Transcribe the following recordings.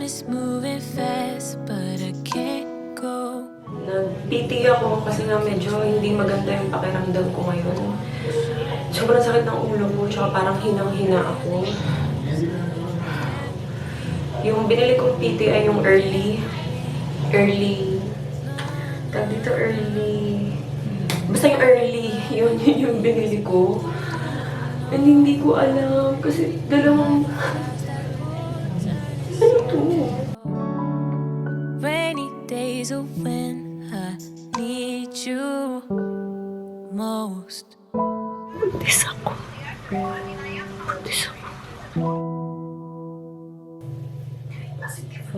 is moving fast, but I can't go. Nag-PT ako kasi nga medyo hindi maganda yung pakiramdam ko ngayon. Sobrang sakit ng ulo ko, tsaka parang hinang-hina ako. Yung binili kong PT ay yung early. Tawag dito early. Basta yung early, yun yung binili ko. And hindi ko alam kasi dalawang... Ano to? Rainy days are when I need you most. Buntis ako. Buntis ako. Positive.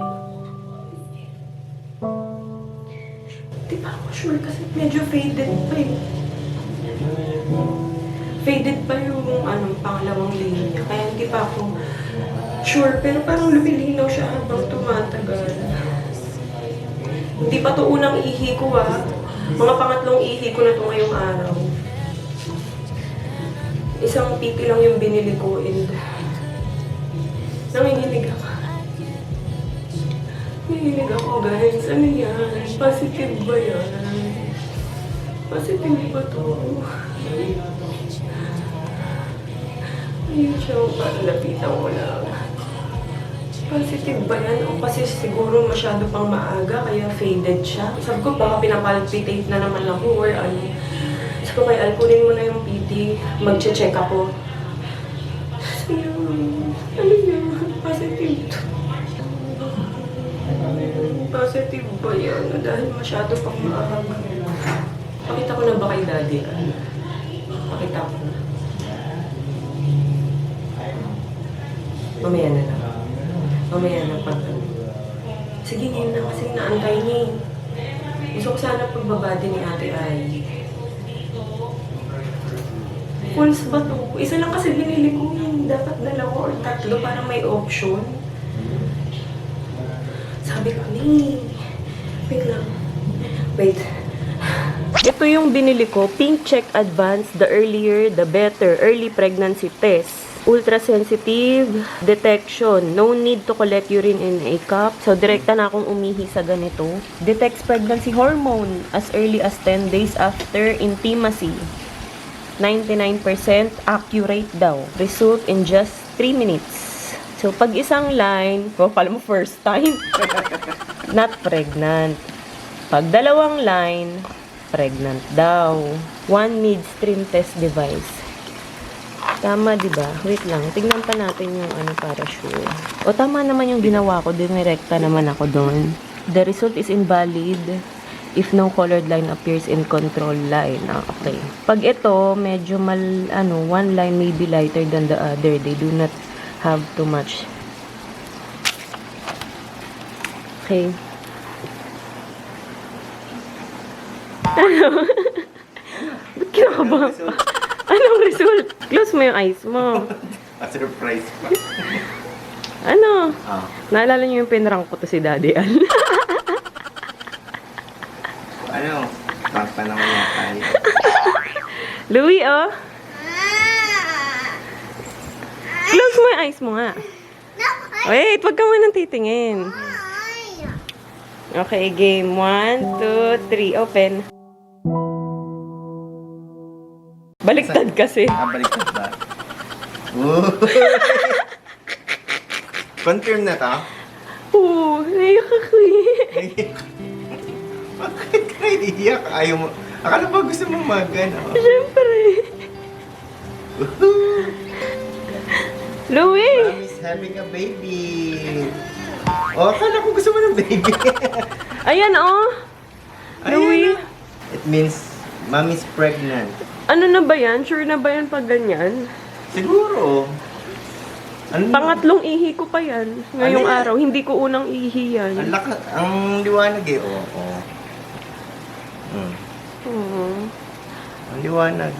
Di pa ako sure kasi medyo faded pa eh. Faded pa yung pangalawang linya. Kaya hindi pa ako sure. Pero parang lumilinaw siya habang tumatagal. Hindi pa to unang ihi ko Mga pangatlong ihi ko na to ngayong araw. Isang PT lang yung binili ko and nanginginig ako. Nanginginig ako guys. Ano yan? Positive ba yan? Positive ba to? Ayun siya, parang lapitan ko lang. Positive ba yan? O kasi siguro masyado pang maaga kaya faded siya. Sabi ko baka pinapalpitate na naman ako or ano. Sabi ko kay Al, kunin mo na yung PT. Mag-check ako. Sabi niya, ano yan? Positive to. Positive ba yan? Dahil masyado pang maaga. Pakita ko na ba kay Daddy? Pakita ko na. Mamaya na lang. Mamaya na pag sige, ngayon na kasi naantay niya eh. Gusto ko sana pagbabadi ni Ate Ay. Pulse ba to? Isa lang kasi binili ko yun. Dapat dalawa or tatlo para may option. Sabi ko, wait lang. Wait. Ito yung binili ko. Pink Check Advance. The earlier, the better. Early pregnancy test. Ultra-sensitive detection. No need to collect urine in a cup. So, direkta na akong umihi sa ganito. Detects pregnancy hormone as early as 10 days after intimacy. 99% accurate daw. Result in just 3 minutes. So, pag isang line, pala mo first time, not pregnant. Pag dalawang line, pregnant daw. One needs stream test device. Tama, di ba? Wait lang. Tignan pa natin yung para sure. O, tama naman yung ginawa ko. Dinirekta naman ako doon. The result is invalid if no colored line appears in control line. Okay. Pag ito, medyo one line may be lighter than the other. They do not have too much. Okay. Ano? Ba't kinakabahan pa? Anong result? Close mo yung eyes mo. Surprise pa. Ano? Naalala niyo yung pinrank ko to si Daddy Al? Ano? Papa naman yata yun. Louie, oh. Close mo yung eyes mo nga. Wait, wag ka munang titingin. Okay, game. 1, 2, 3. Open. Baliktad kasi. Baliktad ba? Confirm na to? Oo, naiyak ako eh. Bakit ka iiyak? Ayaw mo. Akala ba gusto mo magano? Siyempre. Louie! Mommy's having a baby. Oh, akala ko gusto mo ng baby. Ayan, oh. Louie. It means mommy's pregnant. Ano na ba yan? Sure na ba yan pag ganyan? Siguro. Ano? Pangatlong ihi ko pa yan. Ngayong Ano yan? araw. Hindi ko unang ihi yan. Ang liwanag eh. Oo. Ang liwanag.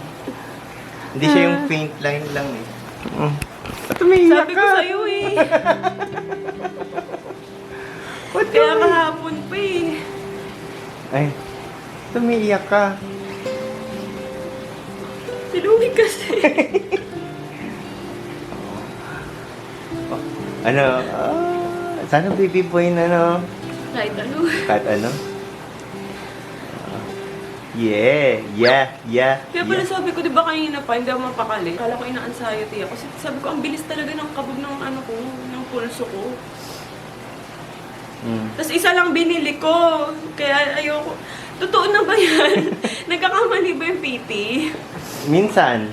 Hindi siya yung faint line lang eh. Sabi ko sa'yo eh. Kaya kahapon pa eh. Ay, tumiiyak ka. Si Louie kasi. Sana baby boy na, no? Kahit ano. Kahit ano? Yeah. Kaya pala sabi ko, di ba kanina pa, hindi ako mapakali. Kala ko ina-anxiety ako. Sabi ko, ang bilis talaga ng kabog ng ano ko, ng pulso ko. Tapos isa lang binili ko. Kaya ayoko. Totoo na ba yan? Nagkakamali ba yung PT? Minsan.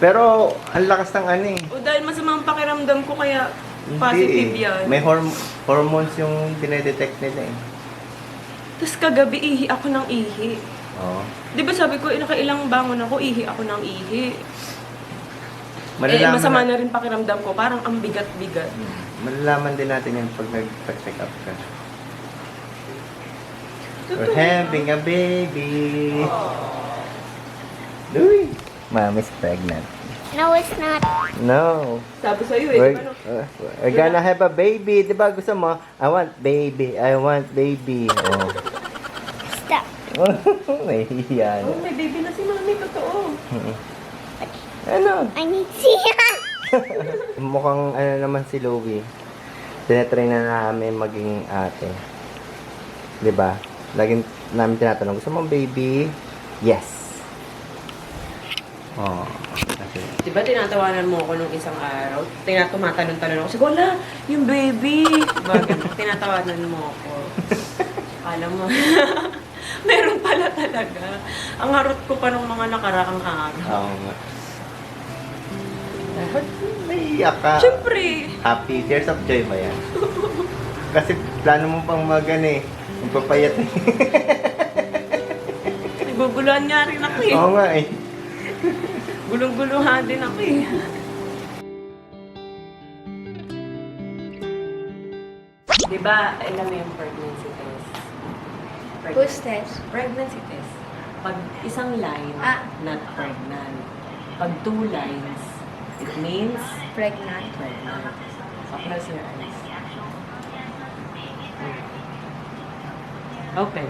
Pero, ang lakas ng ano eh. O dahil masama ang pakiramdam ko, kaya Hindi positive eh. yan. May hormones yung dinedetect nila eh. Tapos kagabi, ihi ako ng ihi. Oo. Di ba sabi ko, nakailang bangon ako, ihi ako ng ihi. Malalaman Masama na rin pakiramdam ko. Parang ang bigat-bigat. Malalaman din natin yan pag nag-check up ka. We're Totoo. having a baby. Louie. Mommy's pregnant. No, it's not. No. Sabi sa'yo eh, We're, di ba no? we're gonna have a baby. Di ba gusto mo? I want baby. Oh. Stop. Nahihiyan. Oh, may baby na si mami, totoo. Ano? I need Sia. Mukhang ano naman si Louie. Tinetry na namin maging ate. Di ba? Laging namin tinatanong, gusto mo baby? Yes. Oh. Okay. Di ba tinatawanan mo ako nung isang araw? Tumatanong-tanong ako. Sige, wala, yung baby. Diba, ganun. Tinatawanan mo ako. Alam mo, meron pala talaga. Ang harot ko pa nung mga nakaraang araw. Oo nga. Naiyak ka. Siyempre, Happy. Tears of joy ba yan? Kasi plano mo pang magpapayat eh. naguguluhan nga rin ako eh. Oo nga eh. Gulong-guluhan din ako eh. Diba, alam mo yung pregnancy test? Who's this? Pregnancy test. Pag isang line, not pregnant. Pag 2 lines, it means Pregnant. pregnant. So, close your eyes. Open.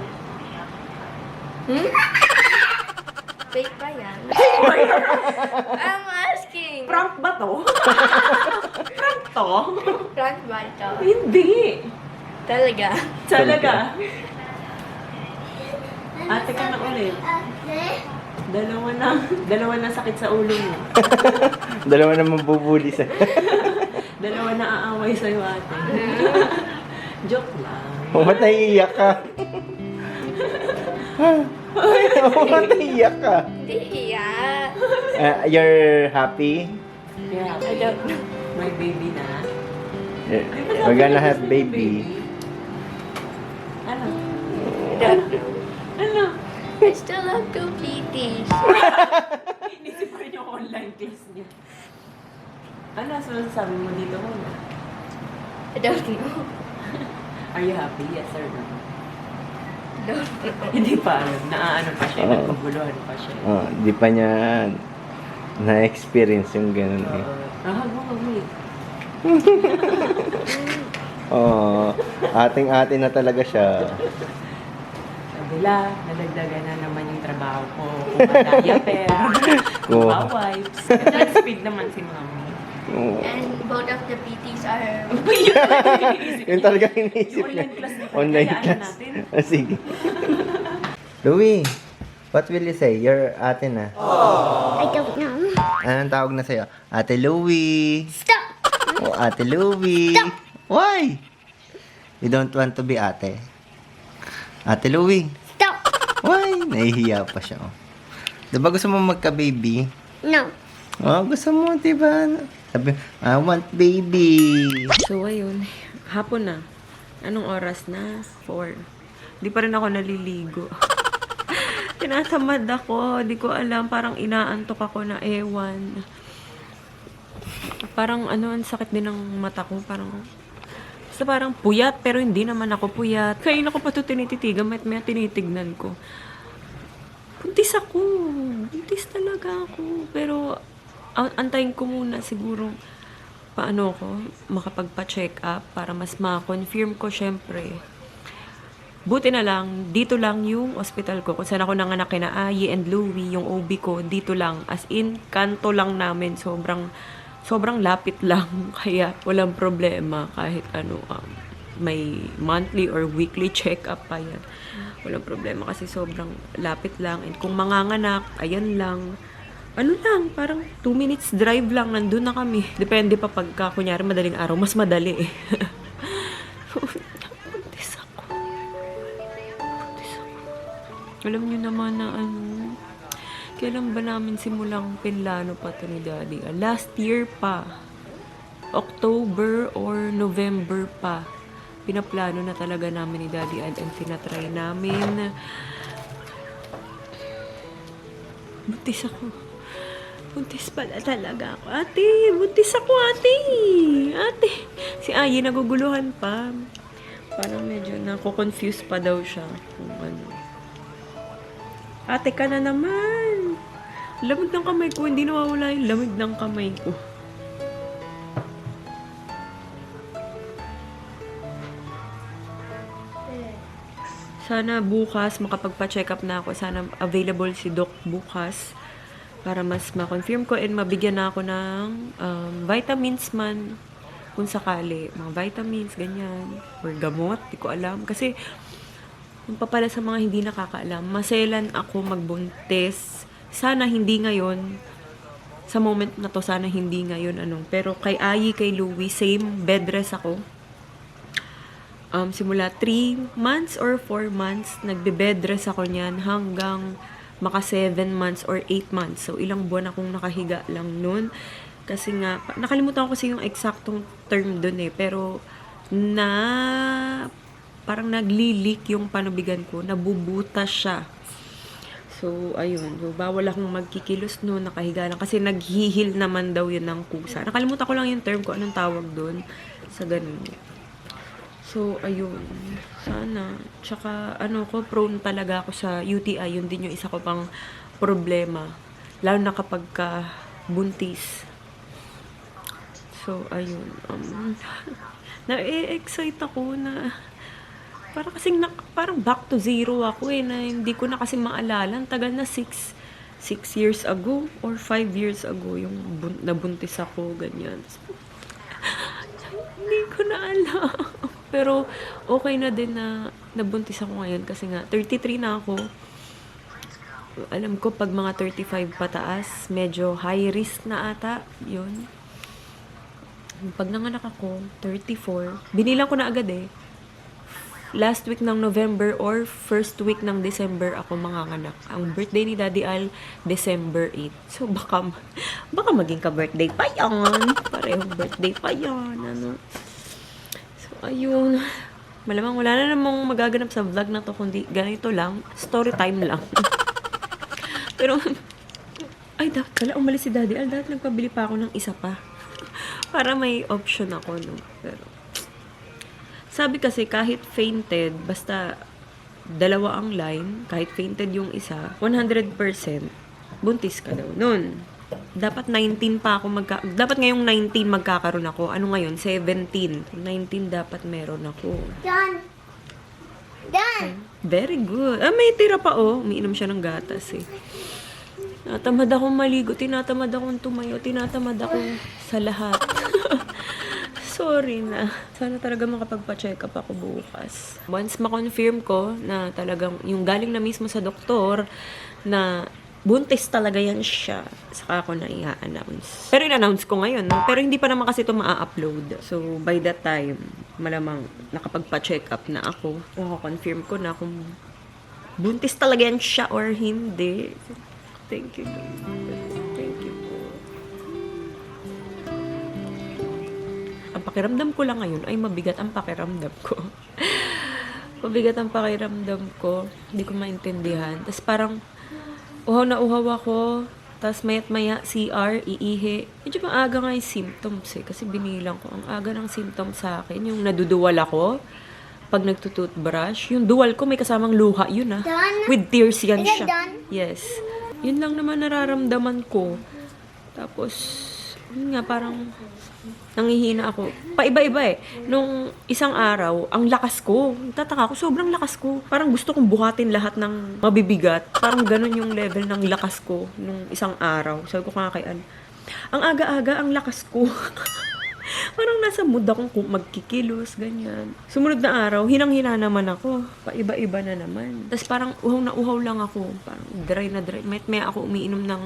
Fake ba yan? I'm asking. Prank ba to? Prank to? Prank ba ito? Hindi. Talaga? Talaga. Ate ka na ulit. Dalawa na sakit sa ulo mo. Dalawa na mabubuli sa... Dalawa na aaway sa'yo, ate. Joke lang. Oh, ba't naiiyak ka? Oh, ba't naiiyak ka? Hindi iyak. You're happy? Yeah, I don't know. may baby na. We're gonna have baby. Ano? I don't know. Ano? I still have to PTs. Inisip ko rin yung online class niya. Ano? Sabi mo dito muna. I don't know. Are you happy? Yes or no? Don't know. Hindi pa alam. Naaano pa siya. Nagpaguluhan pa siya. Oh, di pa niya na-experience yung ganun eh. Wait. Oh, ating-ate na talaga siya. Kabila, nadagdagan na naman yung trabaho ko. Kumadaya pero. Kupa-wipes. Speed naman si mami. Oh. And both of the PTs are... Yun talaga iniisip niya. Online class na pala. Online Kayaan class. natin. Ah, sige. Louie, what will you say? You're ate na. I don't know. Anong tawag na sa'yo? Ate Louie. Stop! Oh, Ate Louie. Stop! Why? You don't want to be ate? Ate Louie. Stop! Why? Nahihiya pa siya. Oh. Diba gusto mo magka-baby? No. Oh, gusto mo, diba? Sabi, I want baby. So, ayun. Hapon na. Anong oras na? 4. Di pa rin ako naliligo. Tinatamad ako. Di ko alam. Parang inaantok ako na ewan. Parang ano, ang sakit din ng mata ko. Basta parang puyat, pero hindi naman ako puyat. Kain ako pa ito tinititigan, may tinitignan ko. Buntis ako. Buntis talaga ako. Pero, antayin ko muna siguro paano ko makapagpa-check up para mas ma-confirm ko syempre. Buti na lang, dito lang yung hospital ko. Kung saan ako nanganak kina Ayi and Louie, yung OB ko, dito lang. As in, kanto lang namin. Sobrang sobrang lapit lang. Kaya walang problema kahit ano, may monthly or weekly check-up pa yan. Walang problema kasi sobrang lapit lang. And kung manganganak, ayan lang. Ano lang, parang 2 minutes drive lang, nandun na kami. Depende pa pagka, kunyari, madaling araw, mas madali eh. Buntis ako. Alam nyo naman na ano, kailan ba namin simulang pinlano pa to ni Daddy? Last year pa. October or November pa. Pinaplano na talaga namin ni Daddy and tinatry namin. Buntis ako. Buntis pala talaga ako. Ate, buntis ako, ate. Ate. Si Ayi naguguluhan pa. Parang medyo nako-confuse pa daw siya kung ano. Ate ka na naman. Lamig ng kamay ko. Hindi nawawala yung lamig ng kamay ko. Sana bukas makapagpa-check up na ako. Sana available si Doc bukas para mas ma-confirm ko and mabigyan na ako ng vitamins man kung sakali. Mga vitamins, ganyan. Or gamot, di ko alam. Kasi, yung pa pala sa mga hindi nakakaalam, maselan ako magbuntis. Sana hindi ngayon. Sa moment na to, sana hindi ngayon. Pero kay Ayi, kay Louie, same bed rest ako. Simula 3 months or 4 months, nagbe-bed rest ako niyan hanggang maka 7 months or 8 months. So, ilang buwan akong nakahiga lang nun. Kasi nga, nakalimutan ko kasi yung eksaktong term dun eh. Pero, parang nagli-leak yung panubigan ko. Nabubutas siya. So, ayun. So, bawal akong magkikilos noon, nakahiga lang. Kasi naghihil naman daw yun ng kusa. Nakalimutan ko lang yung term ko, anong tawag doon sa ganun. So, ayun. Sana. Tsaka, prone talaga ako sa UTI. Yun din yung isa ko pang problema. Lalo na kapag buntis. So, ayun. Na-excite ako na parang back to zero ako eh, na hindi ko na kasi maalala. Ang tagal na 6 years ago or 5 years ago yung nabuntis ako, ganyan. So, hindi ko na alam. Pero okay na din na nabuntis ako ngayon kasi nga 33 na ako. Alam ko pag mga 35 pataas, medyo high risk na ata, yun. Pag nanganak ako, 34, binilang ko na agad eh. Last week ng November or first week ng December ako manganganak. Ang birthday ni Daddy Al, December 8. So, baka maging ka-birthday pa yan. Parehong birthday pa yan. So, ayun. Malamang wala na namang magaganap sa vlog na to, kundi ganito lang. Story time lang. Pero, ay, dapat pala umalis si Daddy Al. Dapat nagpabili pa ako ng isa pa. Para may option ako, no? Pero, sabi kasi kahit fainted, basta dalawa ang line, kahit fainted yung isa, 100% buntis ka daw. Noon, dapat 19 pa ako dapat ngayong 19 magkakaroon ako. Ano ngayon? 17. 19 dapat meron ako. Done. Done. Very good. May tira pa oh. Umiinom siya ng gatas eh. Tinatamad akong maligo, tinatamad akong tumayo, tinatamad ako sa lahat. Sorry na. Sana talaga makapagpa-check up ako bukas. Once ma-confirm ko na talagang yung galing na mismo sa doktor na buntis talaga yan siya, saka ako na i-announce. Pero in-announce ko ngayon, no? Pero hindi pa naman kasi ito ma-upload. So, by that time, malamang nakapagpa-check up na ako. Confirm ko na kung buntis talaga yan siya or hindi. Thank you. Thank you po. Ang pakiramdam ko lang ngayon ay mabigat ang pakiramdam ko. Mabigat ang pakiramdam ko. Hindi ko maintindihan. Tapos parang uhaw na uhaw ako. Tapos mayat maya CR, iihi. Medyo maaga nga yung symptoms eh. Kasi binilang ko. Ang aga ng symptoms sa akin. Yung naduduwal ako pag nagtutoothbrush. Yung duwal ko may kasamang luha yun ah. Done? With tears yan Is it siya. done? Yes. Yun lang naman nararamdaman ko. Tapos, yun nga parang nangihina ako. Paiba-iba eh. Nung isang araw, ang lakas ko. Tataka ko, sobrang lakas ko. Parang gusto kong buhatin lahat ng mabibigat. Parang ganun yung level ng lakas ko nung isang araw. Sabi ko kaya kay Ang aga-aga, ang lakas ko. Parang nasa mood akong magkikilos, ganyan. Sumunod na araw, hinang-hina naman ako. Paiba-iba na naman. Tapos parang uhaw na uhaw lang ako. Parang dry na dry. May ako umiinom ng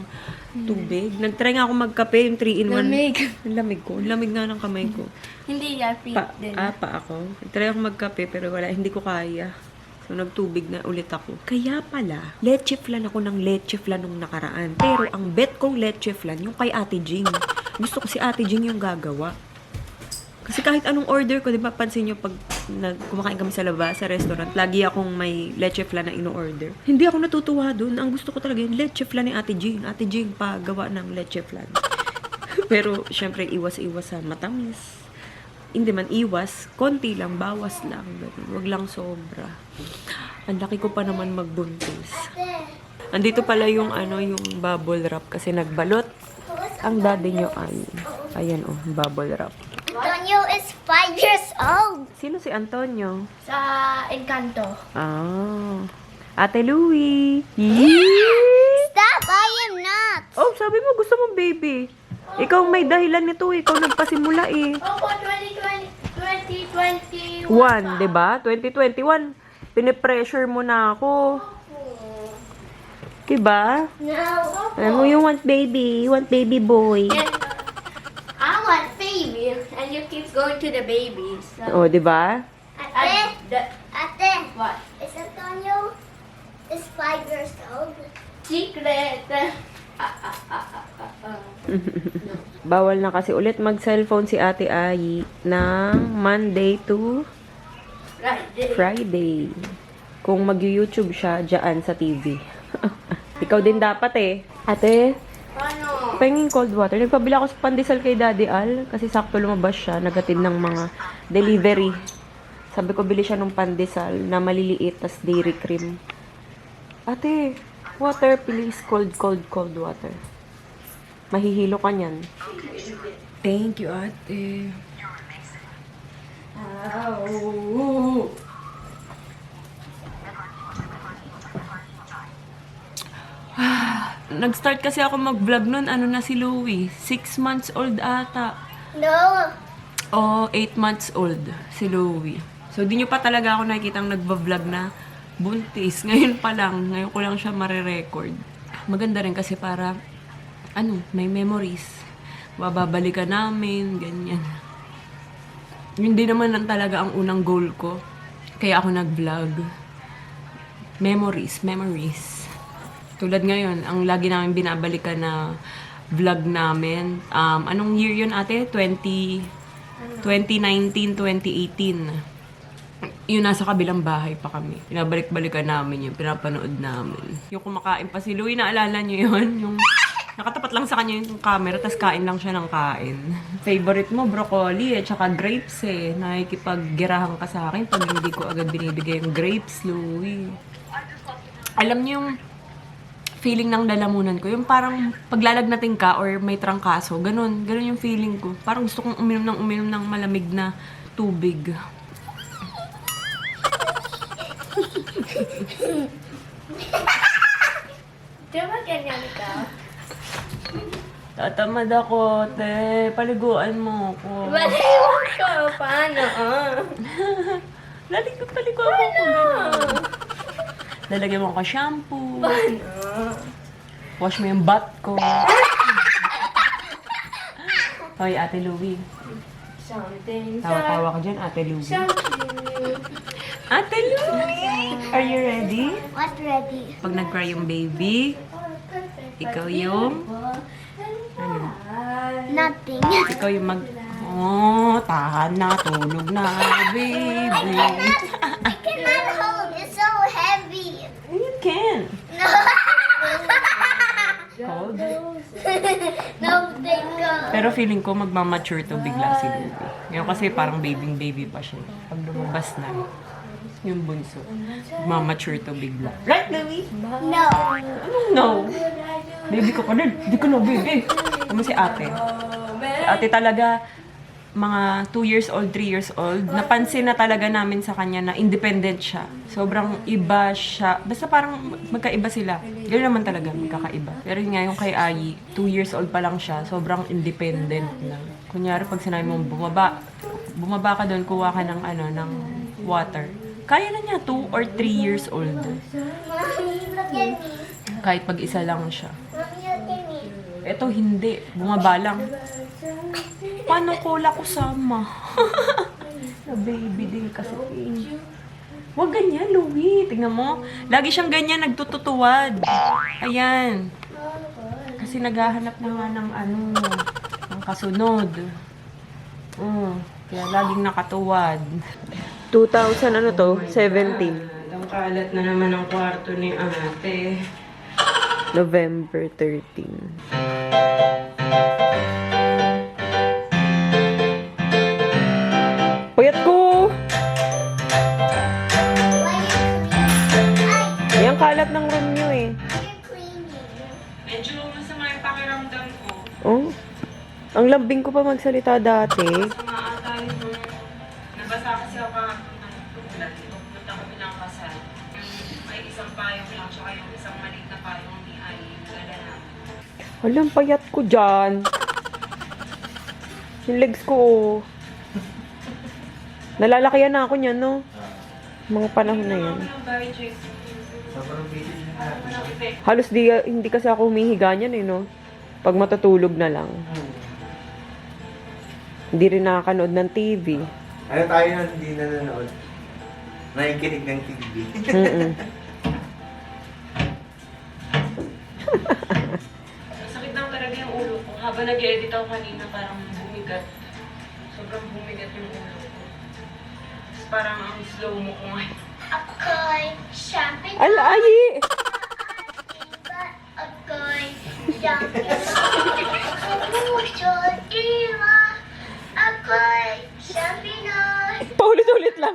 tubig. Nag-try nga ako magkape, yung 3-in-1. Lamig. Ang lamig ko. Ang lamig nga ng kamay ko. Hindi yan, free din. Pa ako. Nag-try ako magkape, pero wala, hindi ko kaya. So, nagtubig na ulit ako. Kaya pala, leche flan ako ng leche flan nung nakaraan. Pero ang bet kong leche flan, yung kay Ate Jing. Gusto ko si Ate Jing yung gagawa. Kasi kahit anong order ko, di ba, pansin nyo pag kumakain kami sa labas, sa restaurant, lagi akong may leche flan na ino-order. Hindi ako natutuwa dun. Ang gusto ko talaga yung leche flan ni Ate Jing. Ate Jing, pagawa ng leche flan. Pero, syempre, iwas-iwas sa matamis. Hindi man iwas, konti lang, bawas lang. Ganun. Wag lang sobra. Ang laki ko pa naman magbuntis. Andito pala yung yung bubble wrap kasi nagbalot. Ang daddy nyo ay, ayan bubble wrap. Antonio is 5 years old. Sino si Antonio? Sa Encanto. Ah. Ate Louie. Yee! Stop, I am not. Oh, sabi mo gusto mong baby. Ikaw may dahilan nito, ikaw nagpasimula eh. Opo, 2021. 1, 'di ba? 2021. Pinipressure mo na ako. Diba? No. Alam mo you want baby boy. And I want baby, and you keep going to the babies. So, Oh, 'di ba? Ate, what? is Antonio is 5 years old? Secret. Bawal na kasi ulit mag-cellphone si Ate Ayi ng Monday to Friday. Friday. Kung mag-YouTube siya, dyan sa TV. Ikaw din dapat eh. Ate, Ano? penging cold water. Nagpabila ako sa pandesal kay Daddy Al kasi sakto lumabas siya. Nagatid ng mga delivery. Sabi ko, bili siya ng pandesal na maliliit tas dairy cream. Ate, water please. Cold water. Mahihilo ka niyan. Thank you, ate. Ow. Nag-start kasi ako mag-vlog nun. Ano na si Louie? 6 months old ata. No. O 8 months old si Louie. So, di nyo pa talaga ako nakikitang nagba-vlog na buntis. Ngayon pa lang. Ngayon ko lang siya marirecord. Maganda rin kasi para, may memories. Bababalikan namin, ganyan. Yun din naman talaga ang unang goal ko. Kaya ako nag-vlog. Memories. Tulad ngayon, ang lagi namin binabalikan na vlog namin. Anong year yun, ate? 2019, 2018. Yung nasa kabilang bahay pa kami. Pinabalik-balikan namin yun. Pinapanood namin. Yung kumakain pa si Louie, naalala nyo yun? Yung nakatapat lang sa kanya yung camera, tas kain lang siya ng kain. Favorite mo, broccoli tsaka grapes eh. Nakikipaggirahan ka sa akin pag hindi ko agad binibigay yung grapes, Louie. Alam niyo yung feeling ng lalamunan ko, yung parang paglalagnating ka or may trangkaso, ganun yung feeling ko. Parang gusto kong uminom ng malamig na tubig. Di ba ganyan ikaw? Tatamad ako, te. Paliguan mo ako. Maliwan ko. Paano? Paliguan mo ako. Ganun. Lalagyan mo ako shampoo. Wash mo yung butt ko. Hoy, Ate Louie. Something. Tawa-tawa ka dyan, Ate Louie. Something. Ate Louie! Are you ready? What ready? Pag nag-cry yung baby, ikaw yung... Nothing. Ikaw yung Oh, tahan na, tulog na, baby. I cannot hold. It's so heavy. You can. No. Hold. No, thank God. Pero feeling ko magmamature to bigla si Louie. Ngayon kasi parang baby pa siya. Pag lumabas na, yung bunso, magmamature to bigla. Right, Louie? No. No. Baby ko pa din. Hindi ko na baby. Ano si ate? Si ate talaga, mga 2 years old, 3 years old, napansin na talaga namin sa kanya na independent siya. Sobrang iba siya. Basta parang magkaiba sila. Gano'n naman talaga, magkakaiba. Pero yun nga, yung kay Ayi, 2 years old pa lang siya, sobrang independent na. Kunyari, pag sinabi mong bumaba ka doon, kuha ka ng, ng water. Kaya na niya, 2 or 3 years old. Mommy, look at me. Kahit pag-isa lang siya. Mommy, look at me. Eto, hindi. Bumaba lang. Paano ko wala kusama? Na baby din kasi. Huwag ganyan, Louie. Tingnan mo. Lagi siyang ganyan, nagtututuwad. Ayan. Kasi naghahanap na nga ng ng kasunod. Kaya laging nakatuwad. 2017. Ang kalat na naman ang kwarto ni ate. November 13. Puyat ko! Why you cleaning? Ay, Yung kalat ng room nyo eh. you're cleaning. Medyo masama yung pakiramdam ko. Oh? Ang lambing ko pa magsalita dati. Masama ata yung nabasa kasi ako kahapon ng tublat. Pupunta ko pinakasal. Yung may isang payong lang, tsaka yung isang maliit na payong ni Ay, dala na. Alam, payat ko dyan. Yung legs ko oh. Nalalakihan na ako niyan, no? Mga panahon na yan. Sobrang busy na. Halos hindi kasi ako humihiga niyan eh, no? Pag matutulog na lang. Hindi rin nakakanood ng TV. Ano tayo na hindi nanonood? Nakikinig ng TV. Sakit lang talaga yung ulo ko. Habang nag-edit ako kanina, parang bumigat. Sobrang bumigat yung ulo ko. Tapos parang ang slow mo ko ngayon. Ako'y shopping. Alayi! Ako'y shopping. Puso, diwa. Ako'y shopping. Paulit-ulit lang.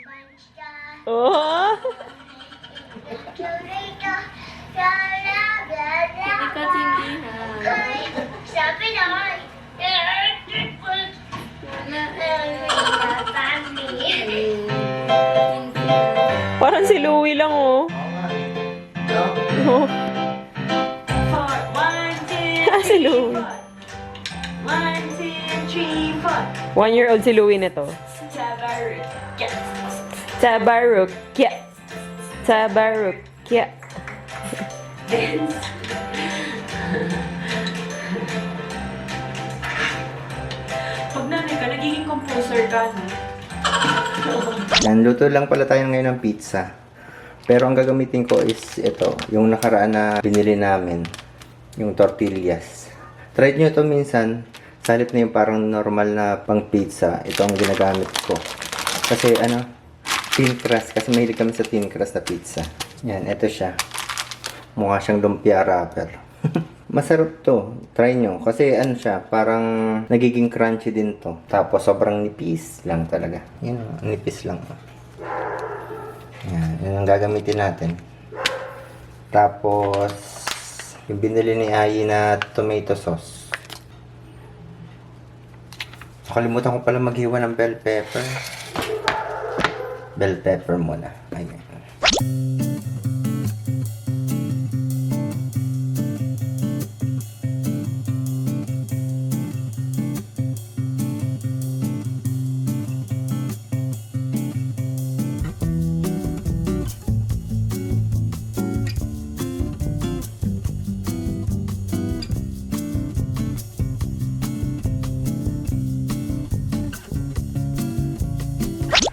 Bansa. Oh! Churita. Bla, bla, bla, Because hindi na. Ako'y shopping. Parang si Louie lang, oh. Oh. 1, 2, Si Louie. 1, 2, 3, 4. 1-year-old si Louie na to. Tabaruk. Yes. Tabaruk. Yeah. Tabaruk. Yeah. Dance. Pag nanay ka, nagiging composer ka, no? Yan, luto lang pala tayo ngayon ng pizza. Pero ang gagamitin ko is ito, yung nakaraan na binili namin. Yung tortillas. Try nyo ito minsan. Sa halip na yung parang normal na pang pizza, ito ang ginagamit ko. Kasi thin crust. Kasi mahilig kami sa thin crust na pizza. Yan, ito siya. Mukha siyang lumpia wrapper. Masarap to. Try nyo. Kasi siya, parang nagiging crunchy din to. Tapos sobrang nipis lang talaga. Yan, nipis lang. Yan, yun ang gagamitin natin. Tapos, yung binili ni Ayi na tomato sauce. Nakalimutan ko pala maghiwa ng bell pepper. Bell pepper muna. Ayan.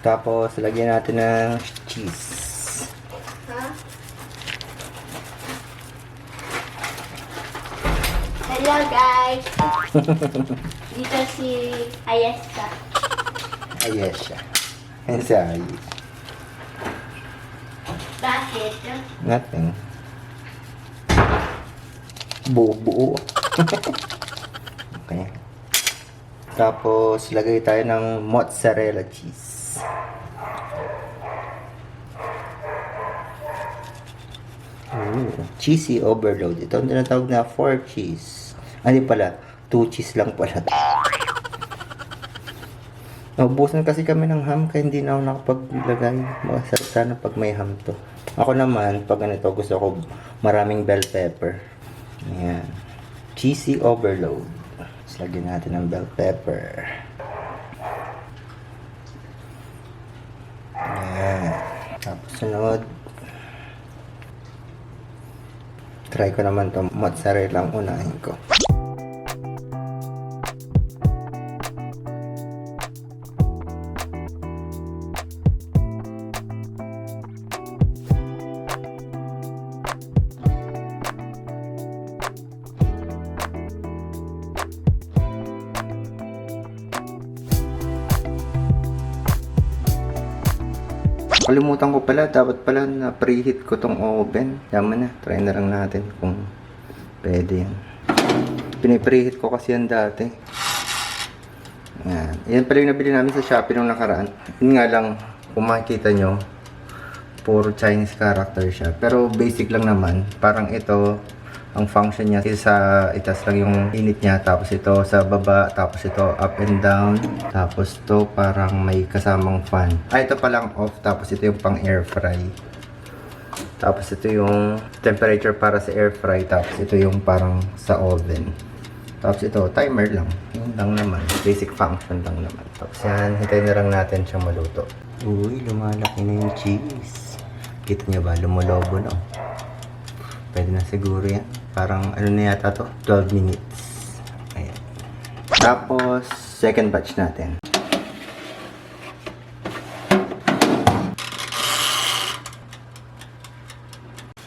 Tapos, lagyan natin ng cheese. Hello guys. Dito si Ayesha. Ayan siya. Ayan si Ayi. Bakit? Nothing. Buo-buo. Okay. Tapos, lagay tayo ng mozzarella cheese. Ooh, cheesy overload. Ito ang tinatawag na 4 cheese. Hindi pala, 2 cheese lang pala. Naubusan kasi kami ng ham kaya hindi na ako nakapaglagay. Masarap sana pag may ham to. Ako naman, pag ganito gusto ko maraming bell pepper. Ayan. Cheesy overload. Tapos lagyan natin ng bell pepper. Ayan. Tapos sunod. Try ko naman to mozzarella ang unahin ko. Kalimutan ko pala, dapat pala na preheat ko tong oven. Yaman na, try na lang natin kung pwede yan. Pinipreheat ko kasi yan dati. Yan. Yan pala yung nabili namin sa Shopee nung nakaraan. Yun nga lang, kung makikita nyo, puro Chinese character siya. Pero basic lang naman. Parang ito, ang function niya is sa itas lang yung init niya, tapos ito sa baba, tapos ito up and down, tapos to parang may kasamang fan. Ito pa lang off, tapos ito yung pang air fry. Tapos ito yung temperature para sa air fry, tapos ito yung parang sa oven. Tapos ito, timer lang. Yun lang naman. Basic function lang naman. Tapos yan, hintayin na lang natin siyang maluto. Uy, lumalaki na yung cheese. Kita niyo ba? Lumulobo na. Pwede na siguro yan. Parang ano na yata to? 12 minutes. Ayan. Tapos, second batch natin.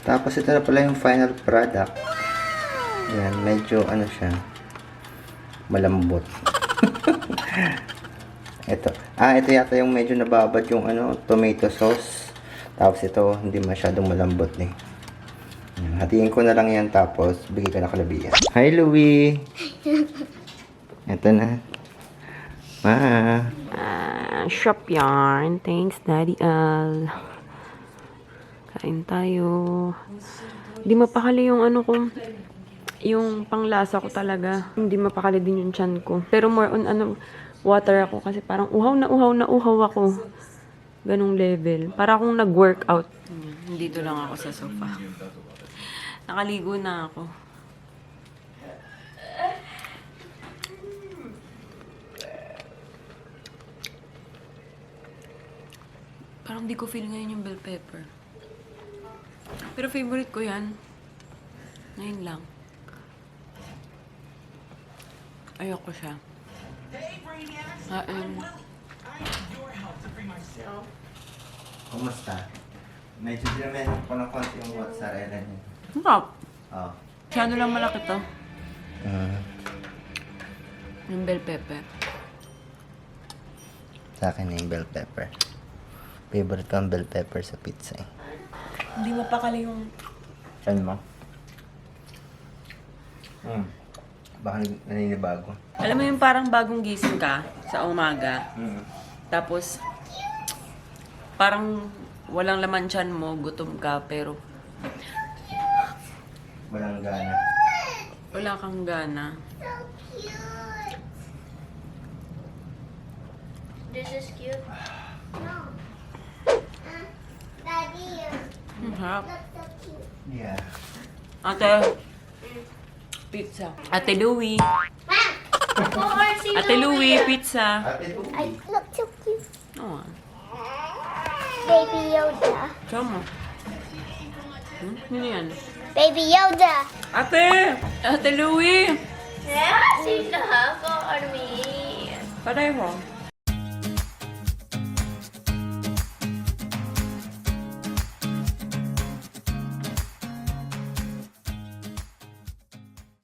Tapos ito na pala yung final product. Ayan, medyo ano siya. Malambot. Ito. Ito yata yung medyo nababad yung ano, tomato sauce. Tapos ito, hindi masyadong malambot eh. Hatiin ko na lang yan tapos bigay ko na kalabihan. Hi Louie! Ito na. Shop yarn. Thanks, Daddy Al. Kain tayo. Hindi mapakali yung ano ko. Yung panglasa ko talaga. Hindi mapakali din yung tiyan ko. Pero more on ano, water ako kasi parang uhaw na uhaw ako. Ganong level. Para akong nag-workout. Dito lang ako sa sofa. Nakaligo na ako. Parang di ko feel ngayon yung bell pepper. Pero favorite ko yan. Ngayon lang. Ayoko siya. Kumusta? Medyo dinamen ko ng konti yung mozzarella niya. Sarap. Oh. Masyado lang malaki to. Yung bell pepper. Sa akin yung bell pepper. Favorite ko ang bell pepper sa pizza eh. Hindi mapakali yung... Saan mo? Baka naninibago. Alam mo yung parang bagong gising ka sa umaga. Tapos, parang walang laman tiyan mo, gutom ka, pero Walang gana. wala kang gana. This is cute. Daddy, Ang harap. so cute. Yeah. Ate, pizza. Ate Louie. Ate Louie, pizza. Ate Louie. I look so cute. Oh, Baby Yoda. show mo. Ano yan? Baby Yoda. Ate! Ate Louie! Yeah, sila ko on me. Pareho.